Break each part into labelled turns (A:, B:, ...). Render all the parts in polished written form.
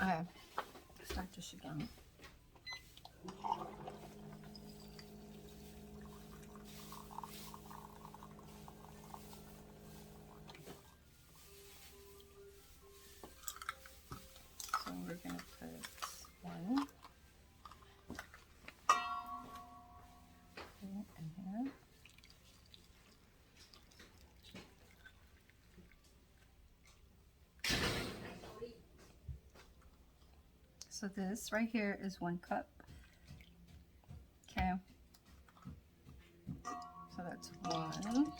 A: Okay, start this again. So we're gonna put one in here. So this right here is 1 cup. Okay. So that's 1.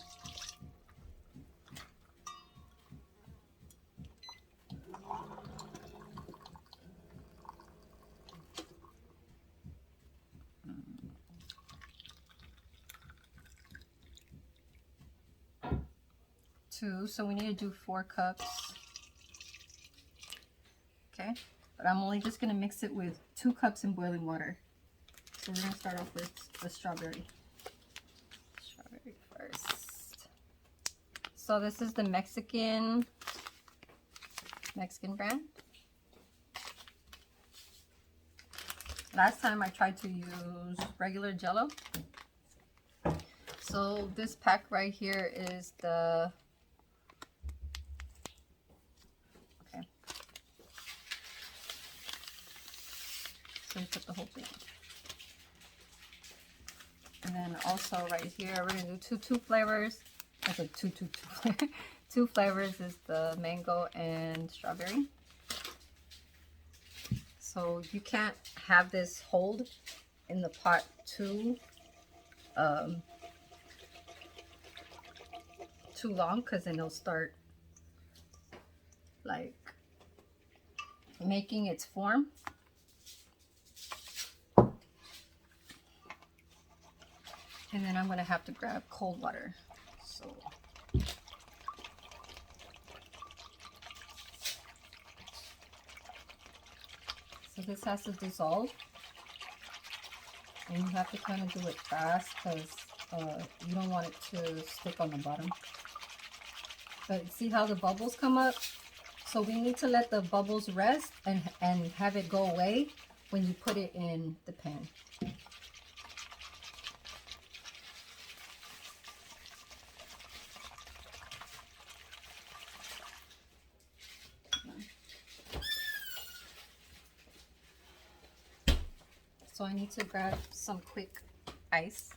A: 2. So we need to do 4 cups. Okay. But I'm only just gonna mix it with 2 cups in boiling water. So we're gonna start off with the strawberry. Strawberry first. So this is the Mexican brand. Last time I tried to use regular Jello. So this pack right here is the, okay. So we put the whole thing. And then also right here, we're gonna do two flavors. I said two flavors. 2 flavors is the mango and strawberry. So you can't have this hold in the pot too long, because then it'll start like making its form. And then I'm gonna have to grab cold water. So this has to dissolve, and you have to kind of do it fast because you don't want it to stick on the bottom. But see how the bubbles come up? So we need to let the bubbles rest and have it go away when you put it in the pan. So I need to grab some quick ice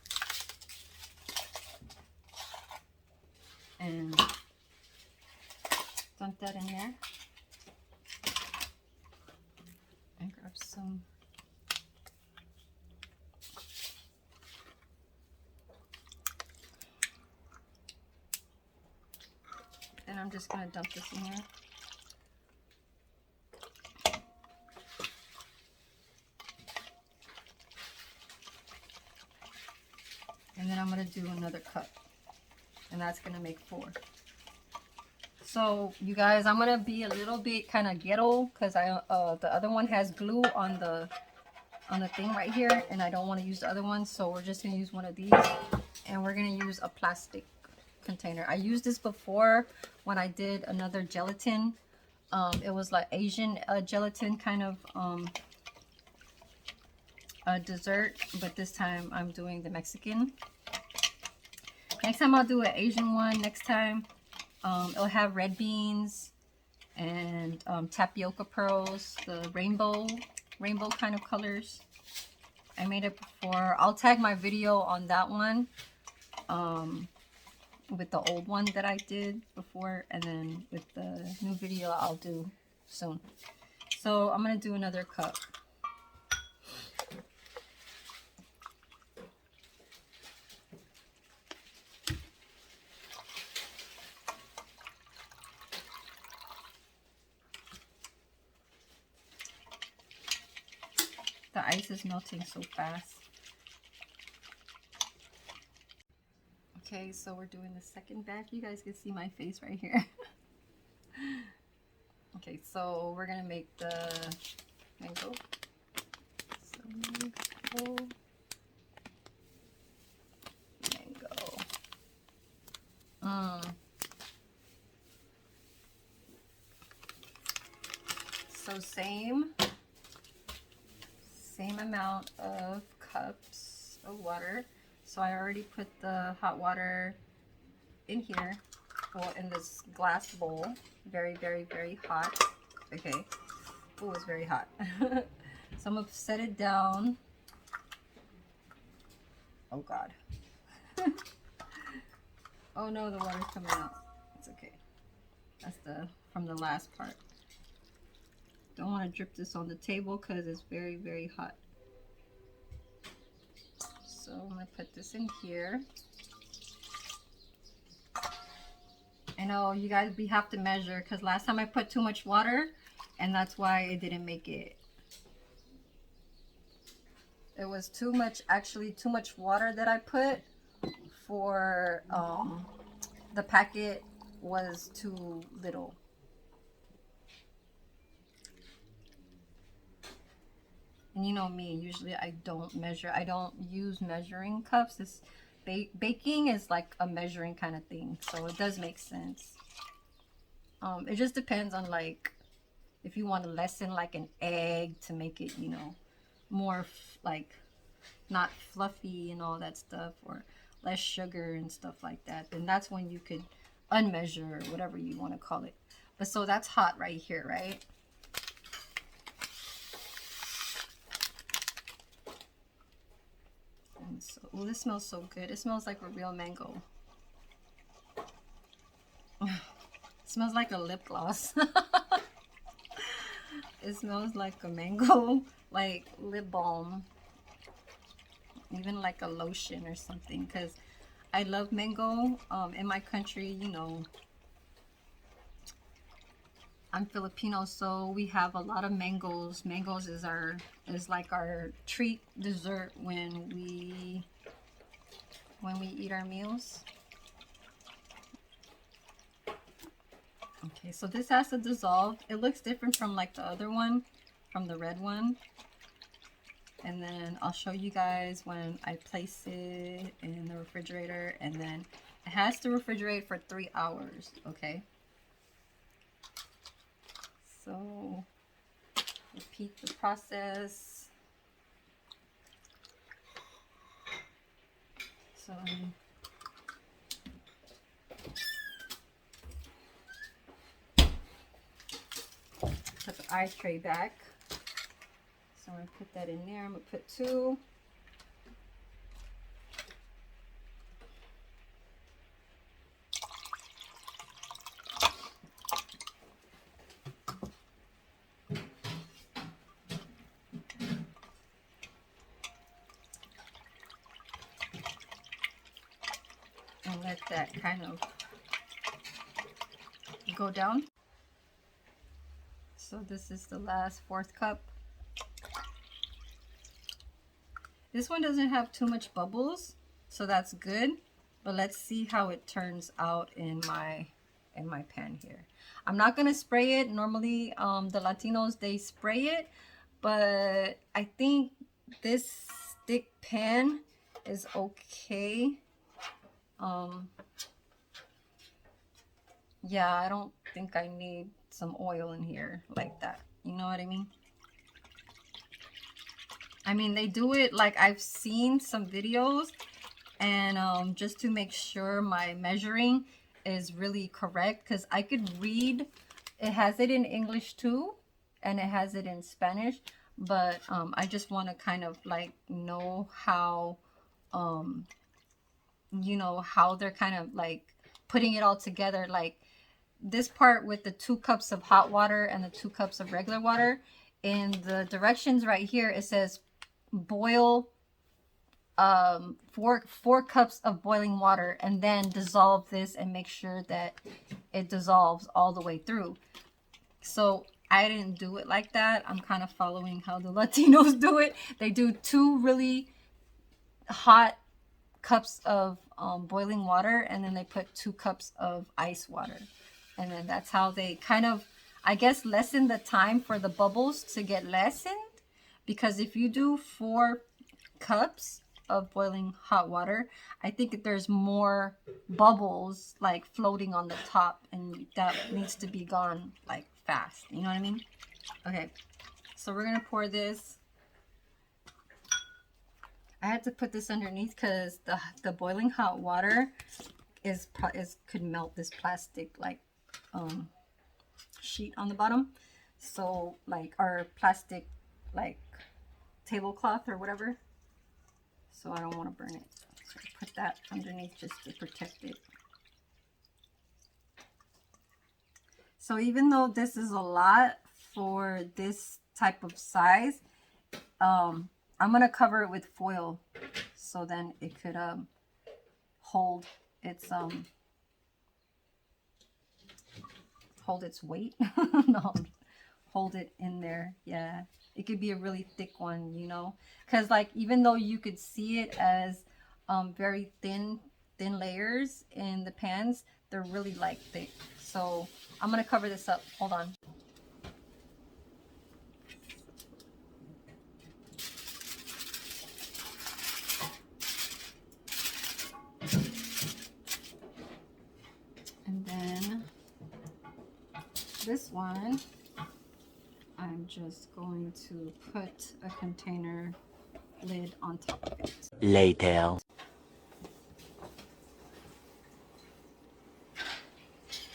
A: and dump that in there, and grab some then I'm just gonna dump this in here. And then I'm gonna do another cup, and that's gonna make 4. So you guys, I'm gonna be a little bit kind of ghetto because the other one has glue on the thing right here, and I don't want to use the other one, so we're just gonna use one of these, and we're gonna use a plastic container. I used this before when I did another gelatin. It was like Asian gelatin kind of dessert, but this time I'm doing the Mexican. Next time I'll do an Asian one. Next time it'll have red beans and tapioca pearls, the rainbow kind of colors. I made it before. I'll tag my video on that one with the old one that I did before, and then with the new video I'll do soon. So I'm gonna do another cup. The ice is melting so fast. Okay, so we're doing the second batch. You guys can see my face right here. Okay, so we're gonna make the mango. So mango. So same amount of cups of water. So I already put the hot water in here, well, in this glass bowl. Very, very, very hot. Okay. Oh, it's very hot. So I'm gonna set it down. Oh God. Oh no, the water's coming out. It's okay. That's from the last part. Don't want to drip this on the table because it's very, very hot. So I'm gonna put this in here. I know you guys, we have to measure because last time I put too much water and that's why it didn't make it. It was too much, actually too much water that I put for the packet was too little. And you know me, usually I don't measure. I don't use measuring cups. This baking is like a measuring kind of thing, so it does make sense. It just depends on like if you want to lessen like an egg to make it, you know, more like not fluffy and all that stuff, or less sugar and stuff like that, then that's when you could unmeasure or whatever you want to call it. But so that's hot right here, right? And so, oh, this smells so good. It smells like a real mango. It smells like a lip gloss. It smells like a mango, like lip balm, even like a lotion or something, because I love mango. In my country, you know, I'm Filipino, so we have a lot of mangoes. Mangoes is like our treat dessert when we eat our meals. Okay, so this has to dissolve. It looks different from like the other one, from the red one. And then I'll show you guys when I place it in the refrigerator, and then it has to refrigerate for 3 hours, okay? So repeat the process. So put the ice tray back. So I'm going to put that in there. I'm going to put 2. And let that kind of go down. So this is the last 4th cup. This one doesn't have too much bubbles, so that's good. But let's see how it turns out in my pan here. I'm not gonna spray it. Normally, the Latinos, they spray it, but I think this stick pan is okay. Yeah, I don't think I need some oil in here like that. You know what I mean? I mean, they do it like I've seen some videos, and just to make sure my measuring is really correct, because I could read, it has it in English too, and it has it in Spanish, but I just want to kind of like know how, you know, how they're kind of like putting it all together. Like this part with the 2 cups of hot water and the 2 cups of regular water, in the directions right here, it says boil 4 cups of boiling water, and then dissolve this and make sure that it dissolves all the way through. So I didn't do it like that. I'm kind of following how the Latinos do it. They do 2 really hot cups of boiling water, and then they put 2 cups of ice water, and then that's how they kind of, I guess, lessen the time for the bubbles to get lessened. Because if you do 4 cups of boiling hot water, I think there's more bubbles like floating on the top, and that needs to be gone like fast. You know what I mean? Okay, so we're gonna pour this. I had to put this underneath because the boiling hot water could melt this plastic like sheet on the bottom. So like our plastic like tablecloth or whatever. So I don't want to burn it. So I put that underneath just to protect it. So even though this is a lot for this type of size, I'm gonna cover it with foil so then it could hold its weight. No, hold it in there. Yeah, it could be a really thick one, you know, because like even though you could see it as very thin layers in the pans, they're really like thick. So I'm gonna cover this up. Hold on. And then this one, I'm just going to put a container lid on top of it.
B: Later.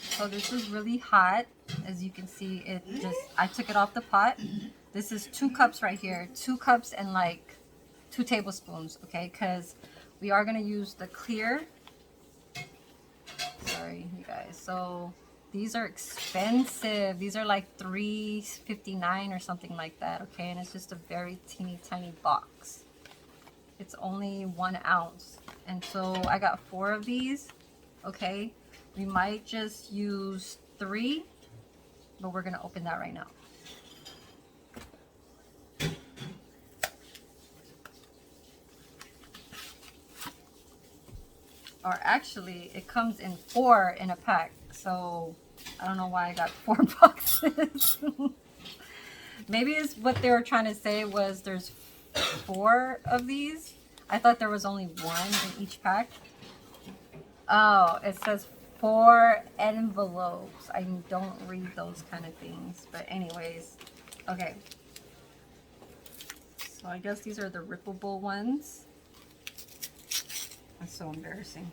A: So this is really hot. As you can see, I took it off the pot. This is 2 cups right here. 2 cups and like 2 tablespoons, okay? Because we are going to use the clear. Sorry, you guys. So these are expensive. These are like $3.59 or something like that, okay? And it's just a very teeny tiny box. It's only 1 ounce. And so I got 4 of these, okay? We might just use 3, but we're gonna open that right now. Or actually, it comes in 4 in a pack, so I don't know why I got 4 boxes. Maybe it's what they were trying to say was there's 4 of these. I thought there was only 1 in each pack. Oh, it says 4 envelopes. I don't read those kind of things. But anyways, okay. So I guess these are the rippable ones. That's so embarrassing.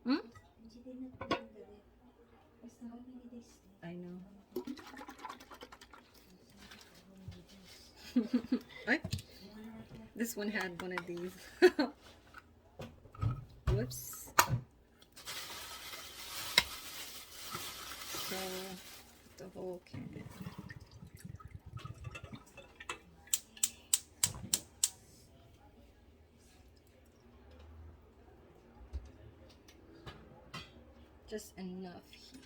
A: Hmm? I know. What? This one had one of these. Whoops. So the whole can. Just enough heat.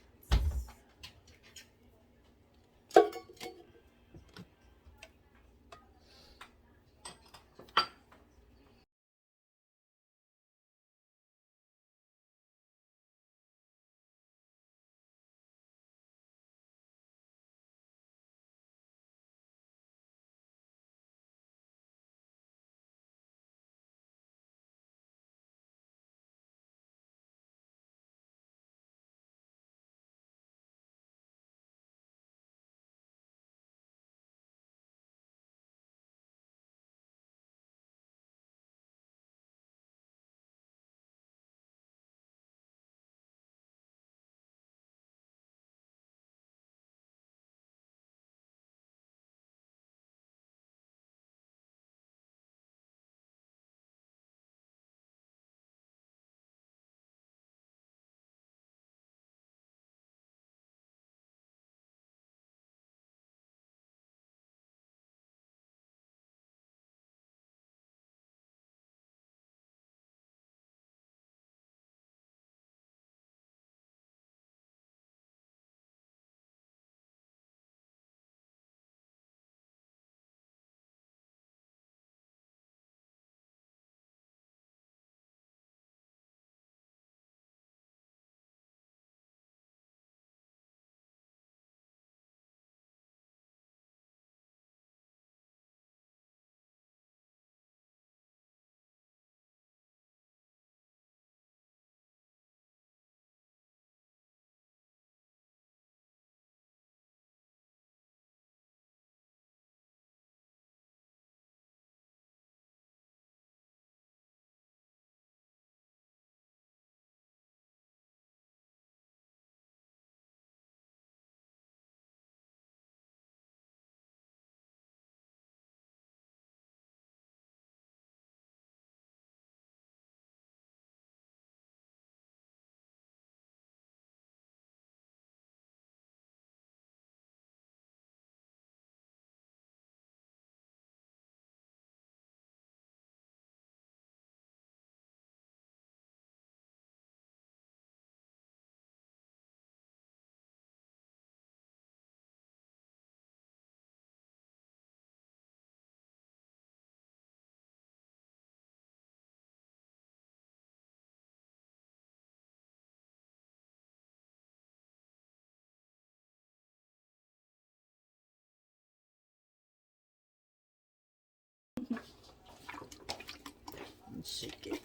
A: shake it.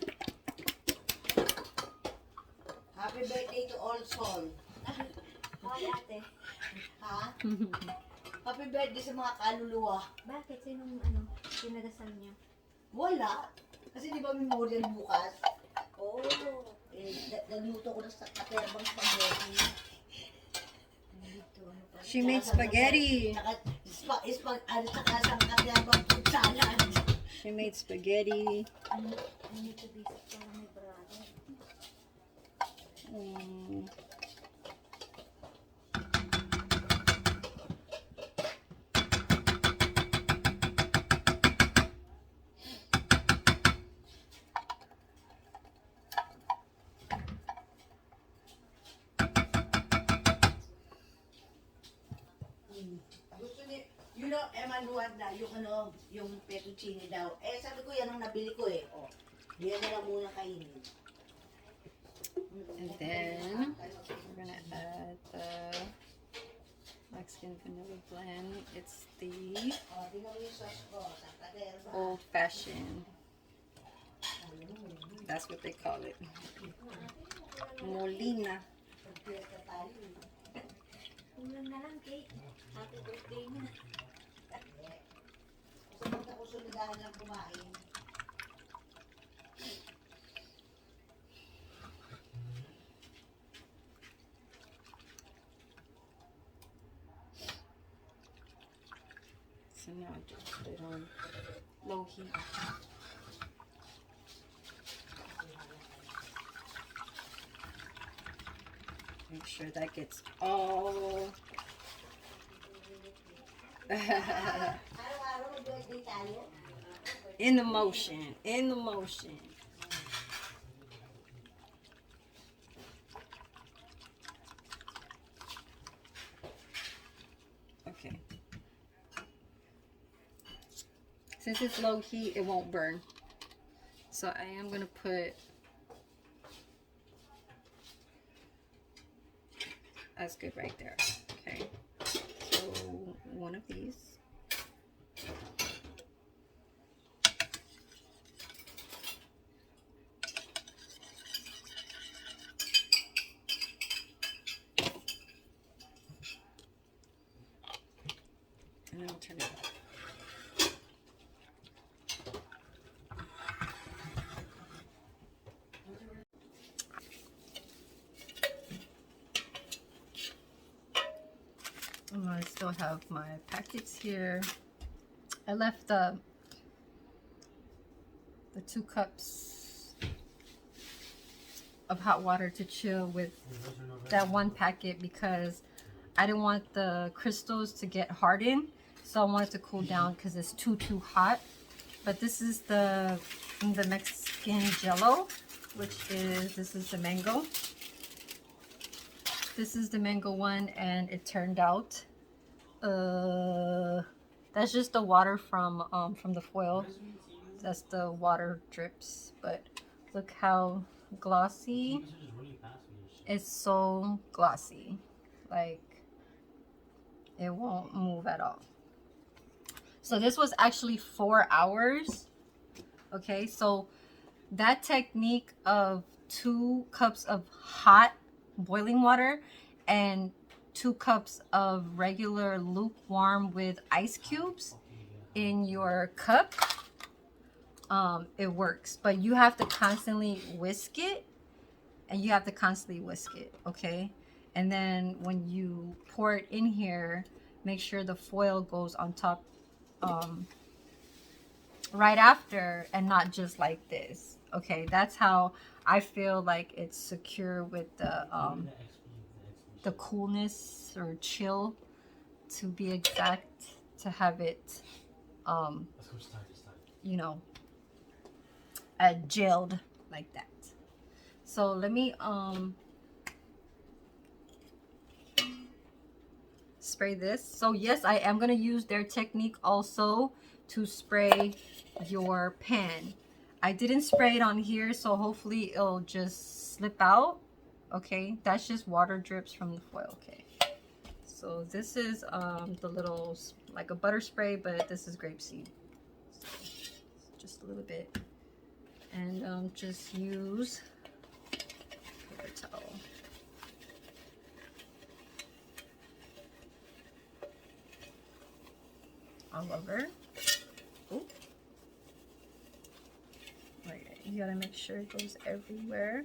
B: Happy birthday to all soul.
C: Hi, ate.
B: Ha? Happy birthday sa mga kaluluwa.
C: Bakit? Sinong pinadasal niyo?
B: Wala. Kasi di ba memorial bukas?
C: Oh.
B: Nagluto ko na sa katerbang spaghetti.
A: She made spaghetti.
B: Saka sa katerbang food salad.
A: She made spaghetti.
C: I need to visit for my brother.
B: Gusto ni, Emanuel na, yung fettuccine daw. Sabi ko yan ang nabili ko eh. Oh, yan na lang muna kainin.
A: And then we're gonna add the Mexican vanilla blend. It's the
B: Oh, tingnan mo yung sauce ko sa katerba.
A: old-fashioned. That's what they call it. Molina.
C: Ulan na lang, cake. Happy birthday na.
B: Gusto mo ako sulidahan lang kumain.
A: So now just put it on low heat. Make sure that gets all
B: Araw-araw mag-birthday tayo.
A: in the motion, in the motion. Okay. Since it's low heat, it won't burn. So I am gonna put, that's good right there. Okay. So one of these. And then I'll turn it off. I still have my packets here. I left the 2 cups of hot water to chill with that one packet because I didn't want the crystals to get hardened, so I wanted to cool down because it's too hot. But this is the Mexican Jello, which is, this is the mango. This is the mango one, and it turned out that's just the water from the foil. That's the water drips, but look how glossy. It's so glossy, like it won't move at all. So this was actually 4 hours. Okay, so that technique of 2 cups of hot boiling water and 2 cups of regular lukewarm with ice cubes in your cup, it works, but you have to constantly whisk it, and you have to constantly whisk it, okay? And then when you pour it in here, make sure the foil goes on top right after, and not just like this. Okay, that's how I feel like it's secure with the coolness or chill, to be exact, to have it you know, gelled like that. So let me spray this. So yes, I am gonna use their technique also to spray your pan. I didn't spray it on here, so hopefully it'll just slip out. Okay, that's just water drips from the foil. Okay, so this is the little, like a butter spray, but this is grapeseed. So just a little bit. and just use paper towel. All over. Ooh. Right, you gotta make sure it goes everywhere.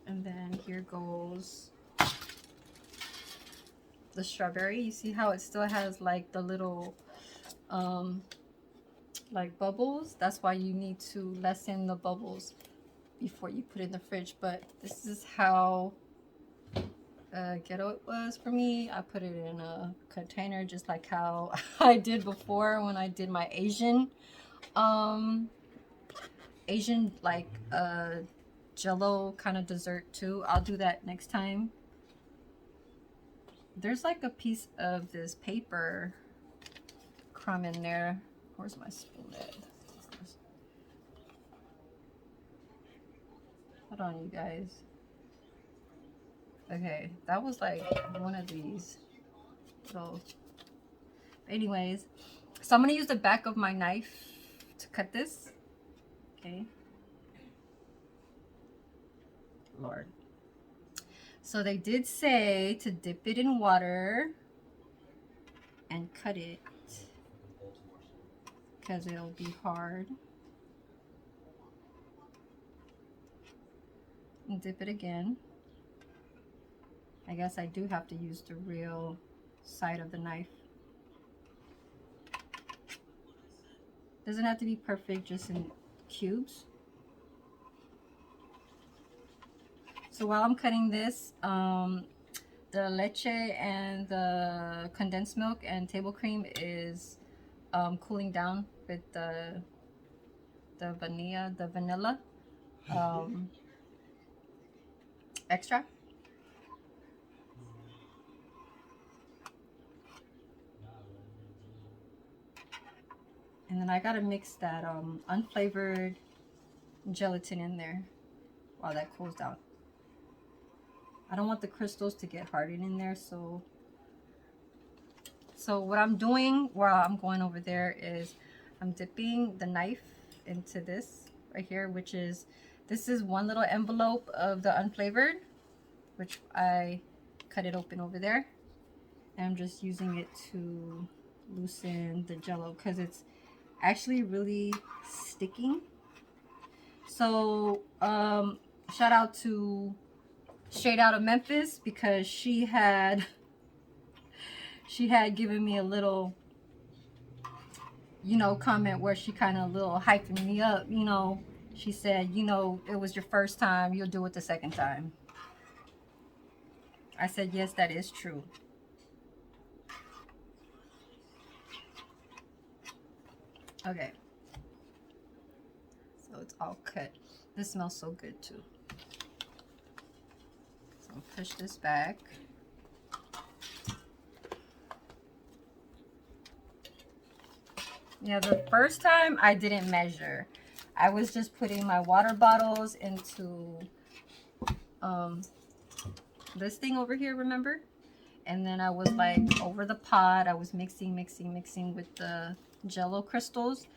A: And then here goes the strawberry. You see how it still has like the little like bubbles? That's why you need to lessen the bubbles before you put it in the fridge. But this is how ghetto it was for me. I put it in a container just like how I did before when I did my Asian like jello kind of dessert too. I'll do that next time. There's like a piece of this paper crumb in there. Where's my spoon at? Hold on, you guys. Okay, that was like one of these little. Anyways, so I'm gonna use the back of my knife to cut this. Okay. Lord. So they did say to dip it in water and cut it because it'll be hard. And dip it again. I guess I do have to use the real side of the knife. Doesn't have to be perfect, just in cubes. So while I'm cutting this, the leche and the condensed milk and table cream is cooling down with the vanilla extract. And then I gotta mix that unflavored gelatin in there while that cools down. I don't want the crystals to get hardened in there, so what I'm doing while I'm going over there is I'm dipping the knife into this right here, which is, this is one little envelope of the unflavored, which I cut it open over there. And I'm just using it to loosen the jello because it's actually really sticking. So shout out to Straight Out of Memphis, because she had given me a little, you know, comment where she kind of little hyping me up, you know. She said, you know, it was your first time, you'll do it the second time. I said, yes, that is true. Okay. So it's all cut. This smells so good too. So I'll push this back. Yeah, the first time I didn't measure. I was just putting my water bottles into this thing over here, remember? And then I was like over the pot, I was mixing with the jello crystals,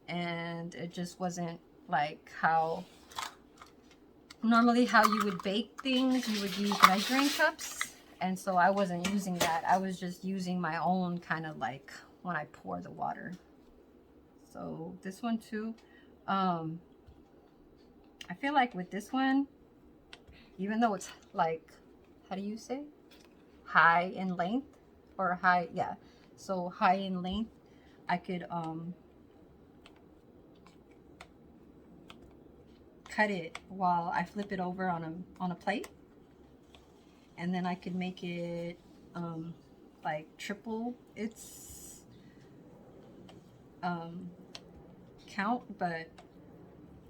A: and it just wasn't like how normally how you would bake things. You would use measuring cups, and so I wasn't using that. I was just using my own kind of like when I pour the water. So this one too, I feel like with this one, even though it's like, how do you say, high in length, or high, yeah, so high in length, I could cut it while I flip it over on a plate, and then I could make it like triple its count. But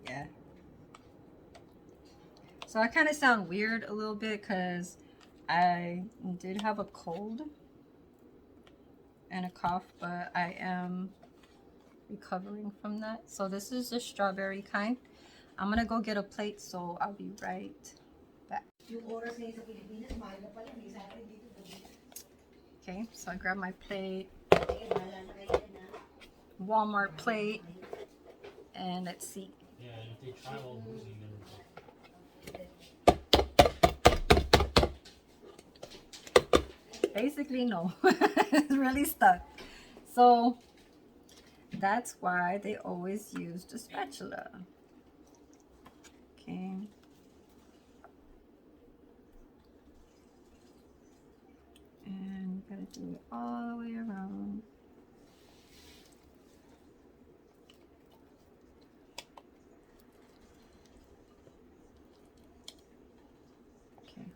A: yeah, so I kind of sound weird a little bit because I did have a cold and a cough, but I am recovering from that. So this is the strawberry kind. I'm gonna go get a plate, so I'll be right back.
B: Yung oras ngayon sa Pilipinas, mahal na pala. Hindi sa atin dito.
A: Okay, so I grab my plate,
B: Sige, bahala na kayo dyan, ha?
A: Walmart plate, and let's see.
D: Yeah, and if they try all boozy, then
A: Basically, no. It's really stuck. So that's why they always use the spatula. Okay. And you gotta do it all the way around. Okay.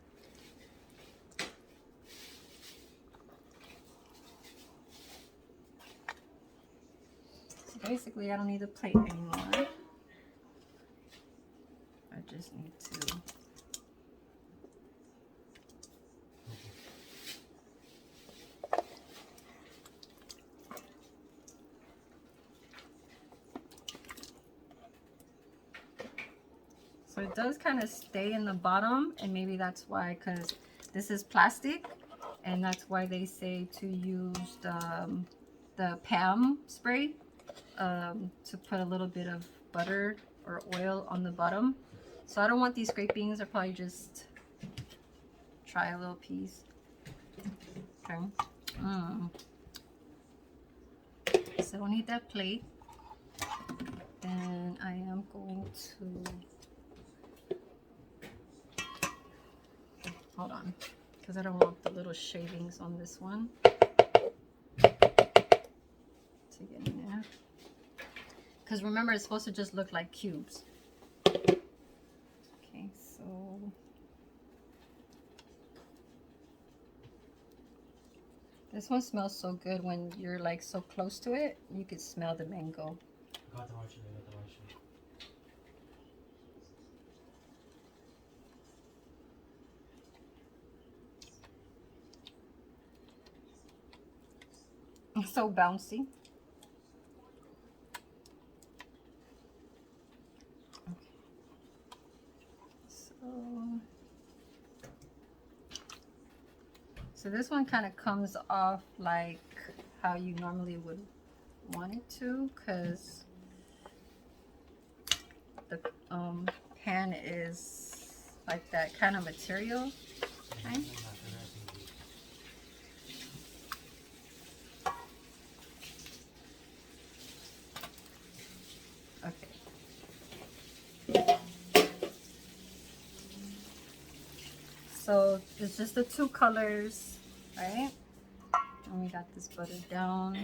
A: So basically, I don't need the plate anymore. I just need to. So it does kind of stay in the bottom, and maybe that's why, because this is plastic, and that's why they say to use the Pam spray to put a little bit of butter or oil on the bottom. So I don't want these scrapings. I'll probably just try a little piece. Okay. So I don't need that plate. Then I am going to, hold on, because I don't want the little shavings on this one to get in there. Because remember, it's supposed to just look like cubes. Okay, so this one smells so good when you're like so close to it. You can smell the mango.
D: I got the right shit, I got the right shit.
A: It's so bouncy. Okay. So this one kind of comes off like how you normally would want it to, because the pan is like that kind of material. Okay. Okay. So it's just the two colors, right? And we got this buttered down.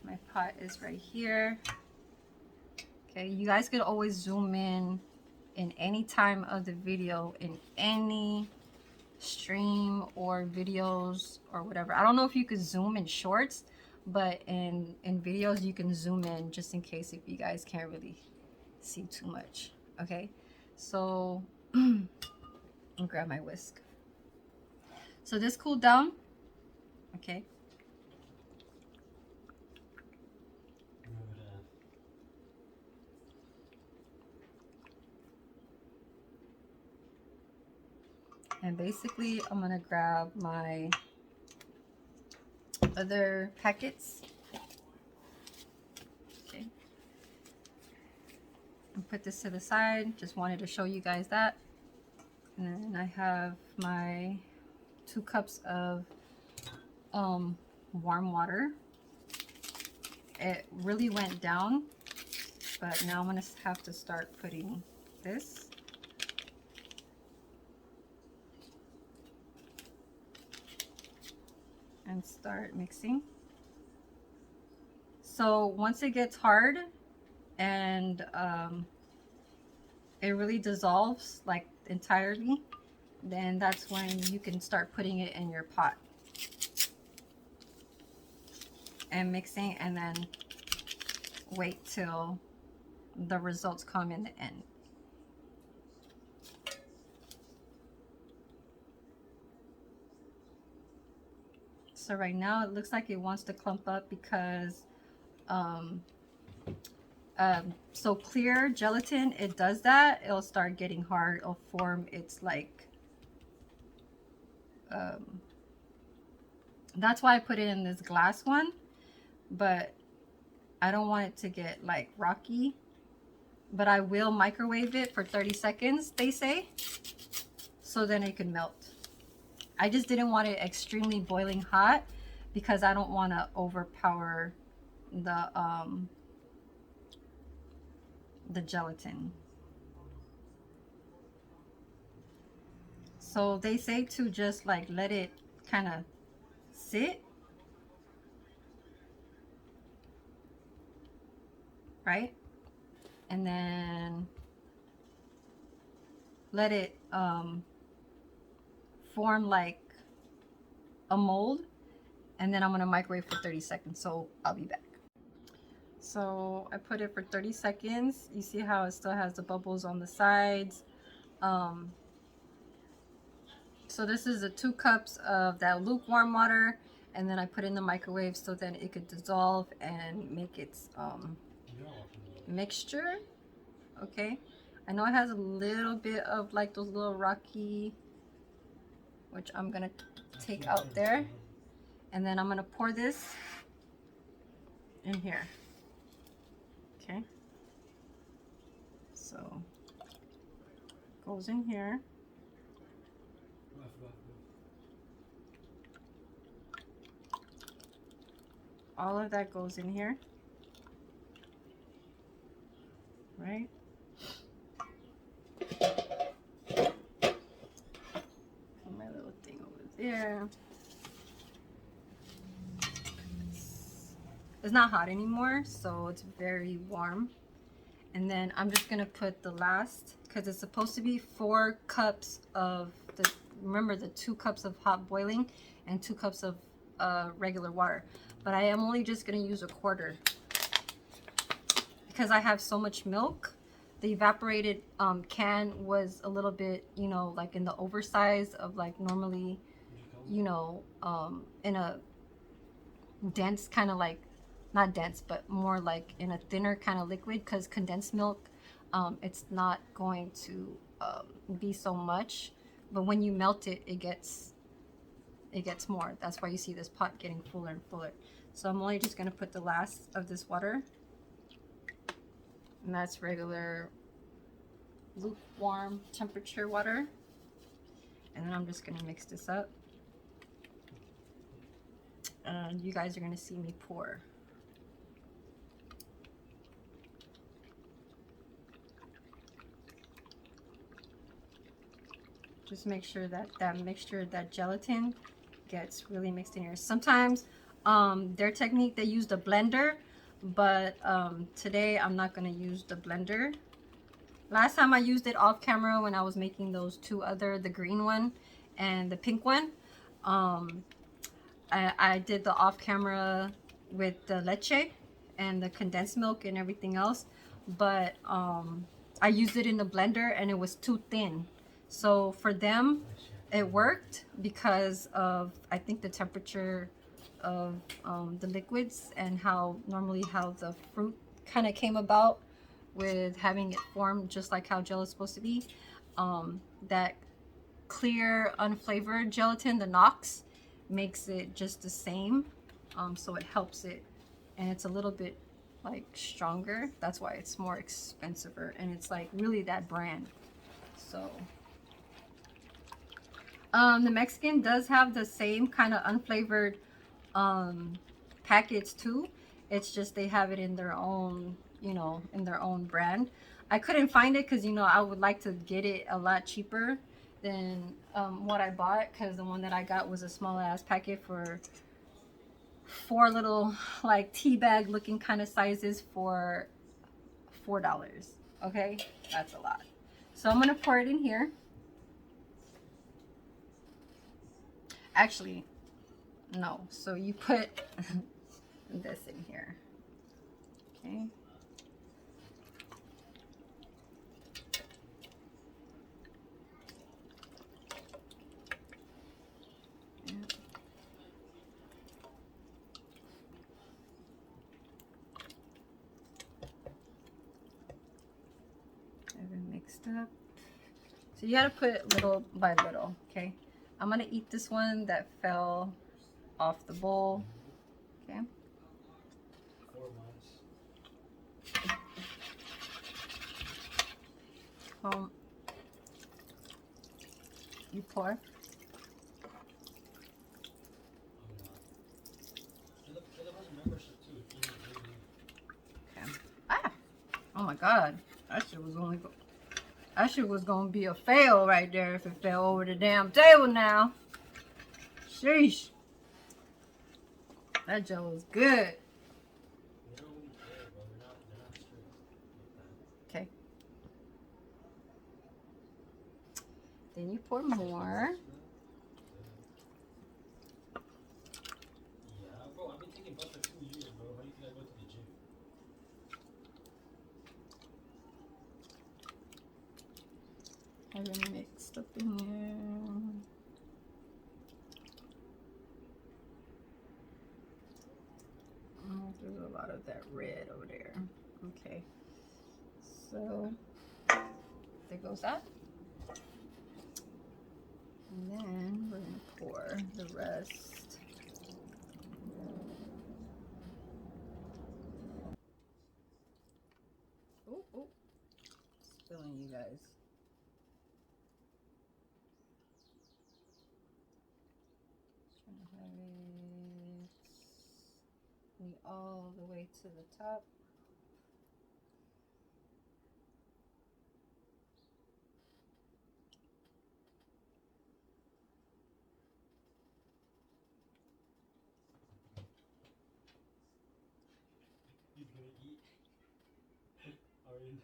A: My pot is right here. Okay, you guys could always zoom in any time of the video, in any stream or videos or whatever. I don't know if you could zoom in shorts, but in videos you can zoom in just in case if you guys can't really see too much. Okay, so I'll grab my whisk. So this cooled down. Okay. And basically, I'm gonna grab my other packets. Okay. And put this to the side. Just wanted to show you guys that. And then I have my 2 cups of warm water. It really went down, but now I'm gonna have to start putting this. And start mixing. So once it gets hard and it really dissolves like entirely, then that's when you can start putting it in your pot and mixing, and then wait till the results come in the end. So right now it looks like it wants to clump up because so clear gelatin, it does that. It'll start getting hard. It'll form its like That's why I put it in this glass one, but I don't want it to get like rocky. But I will microwave it for 30 seconds, they say, so then it can melt. I just didn't want it extremely boiling hot because I don't want to overpower the gelatin. So they say to just like let it kind of sit, right? And then let it form like a mold, and then I'm gonna microwave for 30 seconds. So I'll be back. So I put it for 30 seconds. You see how it still has the bubbles on the sides. So this is the 2 cups of that lukewarm water, and then I put in the microwave so then it could dissolve and make its mixture. Okay, I know it has a little bit of like those little rocky, which I'm gonna take out there, and then I'm gonna pour this in here. Okay, so goes in here. All of that goes in here, right? Put my little thing over there. It's not hot anymore, so it's very warm. And then I'm just gonna put the last, because it's supposed to be 4 cups of the, remember the 2 cups of hot boiling and 2 cups of regular water. But I am only just gonna use a quarter because I have so much milk. The evaporated can was a little bit, you know, like in the oversize of like normally, you know, in a dense kind of like, not dense, but more like in a thinner kind of liquid, because condensed milk, it's not going to be so much, but when you melt it, it gets more. That's why you see this pot getting fuller and fuller. So I'm only just gonna put the last of this water, and that's regular lukewarm temperature water, and then I'm just gonna mix this up, and you guys are gonna see me pour. Just make sure that that mixture, that gelatin, gets really mixed in here. Sometimes their technique, they use the blender, but today I'm not going to use the blender. Last time I used it off camera when I was making those 2 other, the green one and the pink one. I did the off camera with the leche and the condensed milk and everything else, but I used it in the blender and it was too thin. So for them, it worked because of, I think, the temperature of the liquids and how the fruit kind of came about with having it formed just like how gel is supposed to be. That clear unflavored gelatin, the Knox, makes it just the same. So it helps it, and it's a little bit like stronger. That's why it's more expensive, and it's like really that brand. So the Mexican does have the same kind of unflavored packets too. It's just they have it in their own, you know, in their own brand. I couldn't find it because, you know, I would like to get it a lot cheaper than what I bought, because the one that I got was a small ass packet for 4 little like tea bag looking kind of sizes for $4. Okay, that's a lot. So I'm gonna pour it in here. Actually, no. So you put this in here. Okay. Everything mixed up. So you gotta put little by little, okay? I'm gonna eat this one that fell off the bowl. Okay.
D: 4 months.
A: You pour.
D: Caleb has a membership too. If you need it.
A: Okay. Ah! Oh my god. That shit was gonna be a fail right there if it fell over the damn table now. Sheesh. That jello is good.
D: They don't really care, bro. They're not strict like that.
A: Okay. Then you pour more.
D: Yeah, bro. I've been taking Bundt for 2 years, bro. How do you think I go to the gym?
A: Have it mixed up in there. Oh, there's a lot of that red over there. Okay. So there goes that. And then we're gonna pour the rest. Oh, oh, spilling, you guys. Trying to have it all the way to the top.
D: He's gonna eat. Alright.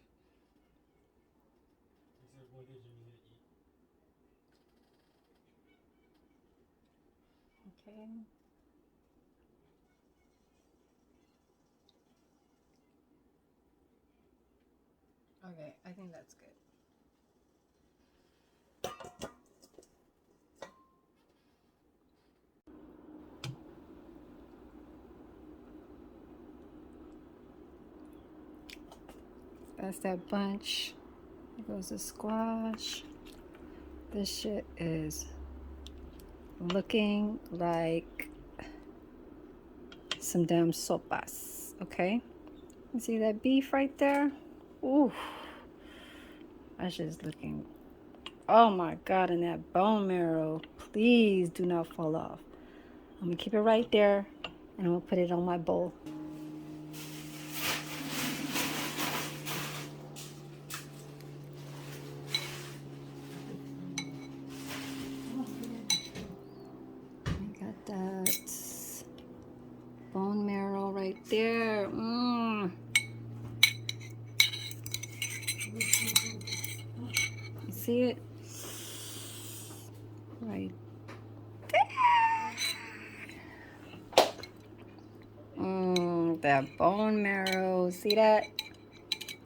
D: He said going to the gym, he's gonna eat.
A: Okay. Okay, I think that's good. That's that bunch. Here goes the squash. This shit is looking like some damn sopas, okay? You see that beef right there? Ooh, that's just looking, oh my God, and that bone marrow, please do not fall off. I'm gonna keep it right there and I'm gonna put it on my bowl. Got that bone marrow right there. You see it? Right there. That bone marrow. See that?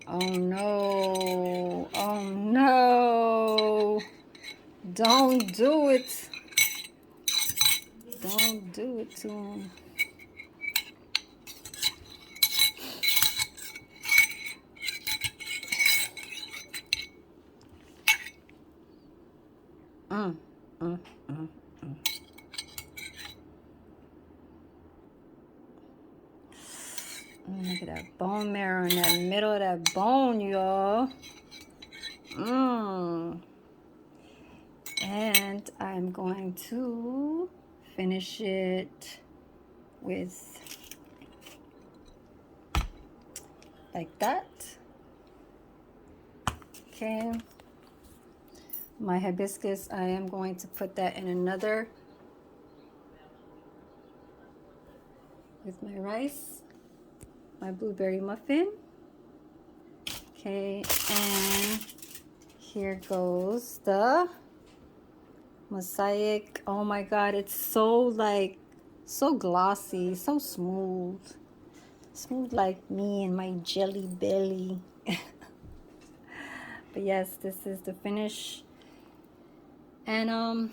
A: Oh no. Oh no. Don't do it. Don't do it to him. Look at that bone marrow in that middle of that bone, y'all. And I'm going to finish it with like that. Okay. My hibiscus, I am going to put that in another with my rice, my blueberry muffin. Okay, and here goes the Mosaic. Oh my God, it's so like, so glossy, so smooth. Smooth like me and my jelly belly. But yes, this is the finish. And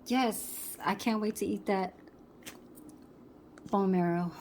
A: yes, I can't wait to eat that bone marrow.